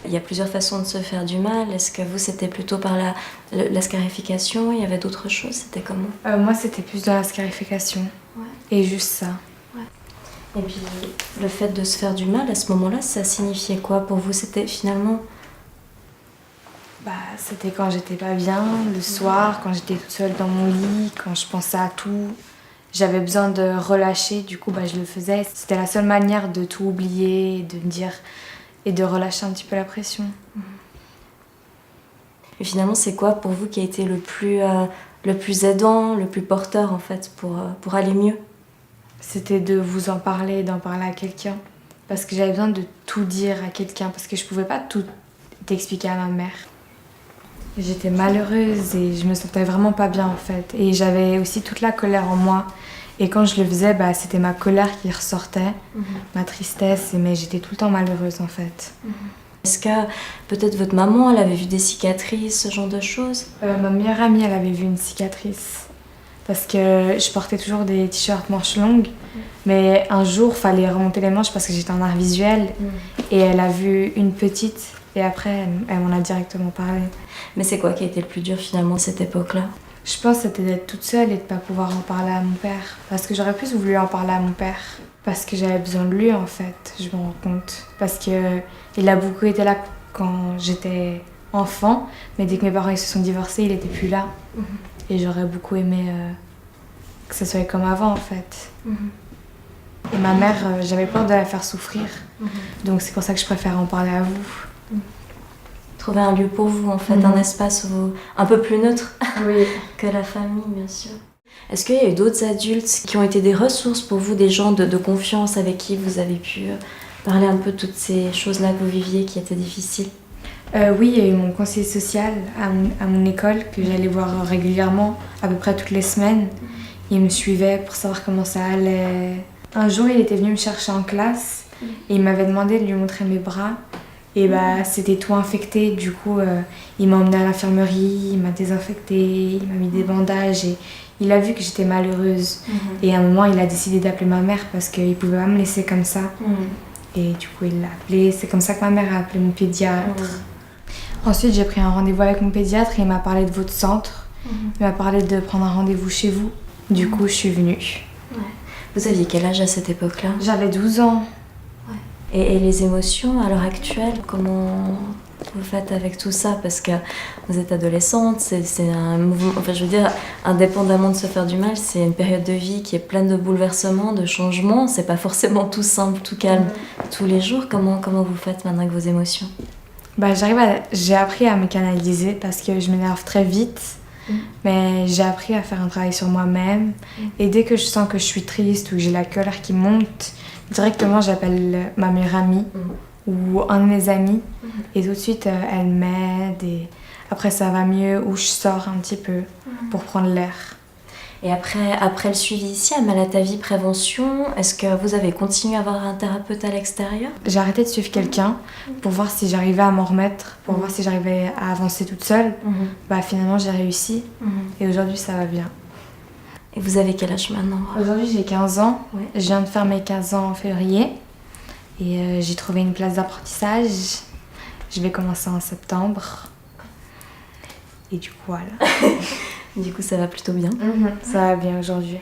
Il y a plusieurs façons de se faire du mal. Est-ce que vous, c'était plutôt par la scarification? Il y avait d'autres choses? C'était comment? Moi, c'était plus de la scarification. Ouais. Et juste ça. Et puis, le fait de se faire du mal, à ce moment-là, ça signifiait quoi pour vous? C'était finalement... C'était quand j'étais pas bien, le soir, quand j'étais toute seule dans mon lit, quand je pensais à tout. J'avais besoin de relâcher, du coup, je le faisais. C'était la seule manière de tout oublier, de me dire... et de relâcher un petit peu la pression. Et finalement, c'est quoi pour vous qui a été le plus aidant, le plus porteur en fait pour aller mieux? C'était de vous en parler, d'en parler à quelqu'un. Parce que j'avais besoin de tout dire à quelqu'un, parce que je pouvais pas tout expliquer à ma mère. J'étais malheureuse et je me sentais vraiment pas bien en fait. Et j'avais aussi toute la colère en moi. Et quand je le faisais, c'était ma colère qui ressortait, ma tristesse, mais j'étais tout le temps malheureuse en fait. Est-ce que peut-être votre maman, elle avait vu des cicatrices, ce genre de choses? Ma meilleure amie, elle avait vu une cicatrice. Parce que je portais toujours des t-shirts manches longues. Mais un jour, il fallait remonter les manches parce que j'étais en art visuel. Et elle a vu une petite. Et après, elle m'en a directement parlé. Mais c'est quoi qui a été le plus dur finalement à cette époque-là? Je pense que c'était d'être toute seule et de ne pas pouvoir en parler à mon père. Parce que j'aurais plus voulu en parler à mon père. Parce que j'avais besoin de lui en fait, je me rends compte. Parce qu'il a beaucoup été là quand j'étais enfant. Mais dès que mes parents ils se sont divorcés, il n'était plus là. Et j'aurais beaucoup aimé que ça soit comme avant en fait. Et ma mère, j'avais peur de la faire souffrir. Donc c'est pour ça que je préfère en parler à vous. Trouver un lieu pour vous en fait, un espace un peu plus neutre Oui. que la famille bien sûr. Est-ce qu'il y a eu d'autres adultes qui ont été des ressources pour vous, des gens de confiance avec qui vous avez pu parler un peu de toutes ces choses-là que vous viviez qui étaient difficiles? Oui, il y a eu mon conseiller social à mon école que j'allais voir régulièrement, à peu près toutes les semaines. Il me suivait pour savoir comment ça allait. Un jour, il était venu me chercher en classe et il m'avait demandé de lui montrer mes bras. Et c'était tout infecté, du coup il m'a emmenée à l'infirmerie, il m'a désinfecté, il m'a mis des bandages et il a vu que j'étais malheureuse. Et à un moment il a décidé d'appeler ma mère parce qu'il pouvait pas me laisser comme ça. Et du coup il l'a appelé, c'est comme ça que ma mère a appelé mon pédiatre. Ensuite j'ai pris un rendez-vous avec mon pédiatre et il m'a parlé de votre centre. Il m'a parlé de prendre un rendez-vous chez vous. Du coup je suis venue. Vous aviez quel âge à cette époque-là? J'avais 12 ans. Et les émotions à l'heure actuelle, comment vous faites avec tout ça? Parce que vous êtes adolescente, c'est un mouvement, enfin je veux dire, indépendamment de se faire du mal, c'est une période de vie qui est pleine de bouleversements, de changements, c'est pas forcément tout simple, tout calme tous les jours. Comment vous faites maintenant avec vos émotions? J'ai appris à me canaliser parce que je m'énerve très vite. Mais j'ai appris à faire un travail sur moi-même. Et dès que je sens que je suis triste ou que j'ai la colère qui monte, directement j'appelle ma meilleure amie ou un de mes amis. Et tout de suite elle m'aide et après ça va mieux ou je sors un petit peu pour prendre l'air. Et après le suivi ici à Malata Vie Prévention, est-ce que vous avez continué à avoir un thérapeute à l'extérieur? J'ai arrêté de suivre quelqu'un pour voir si j'arrivais à m'en remettre, pour voir si j'arrivais à avancer toute seule. Finalement j'ai réussi et aujourd'hui ça va bien. Et vous avez quel âge maintenant? Aujourd'hui j'ai 15 ans, je viens de faire mes 15 ans en février et j'ai trouvé une place d'apprentissage. Je vais commencer en septembre et du coup voilà. Du coup ça va plutôt bien? Ça va bien aujourd'hui.